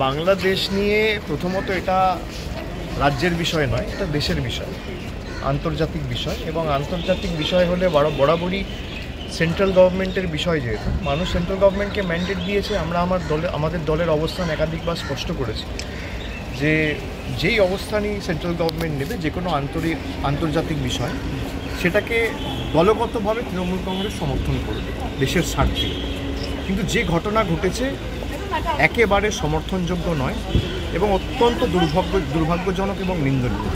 বাংলাদেশ নিয়ে প্রথমত এটা রাজ্যের বিষয় নয়, এটা দেশের বিষয়, আন্তর্জাতিক বিষয়। এবং আন্তর্জাতিক বিষয় হলে বরাবরই সেন্ট্রাল গভর্নমেন্টের বিষয়। যেহেতু মানুষ সেন্ট্রাল গভর্নমেন্টকে ম্যান্ডেট দিয়েছে, আমরা আমাদের দলের অবস্থান একাধিকবার স্পষ্ট করেছি যে যেই অবস্থানই সেন্ট্রাল গভর্নমেন্ট নেবে যে কোনো আন্তর্জাতিক বিষয়, সেটাকে দলগতভাবে তৃণমূল কংগ্রেস সমর্থন করবে দেশের স্বার্থে। কিন্তু যে ঘটনা ঘটেছে একেবারে সমর্থনযোগ্য নয় এবং অত্যন্ত দুর্ভাগ্যজনক এবং নিন্দনীয়।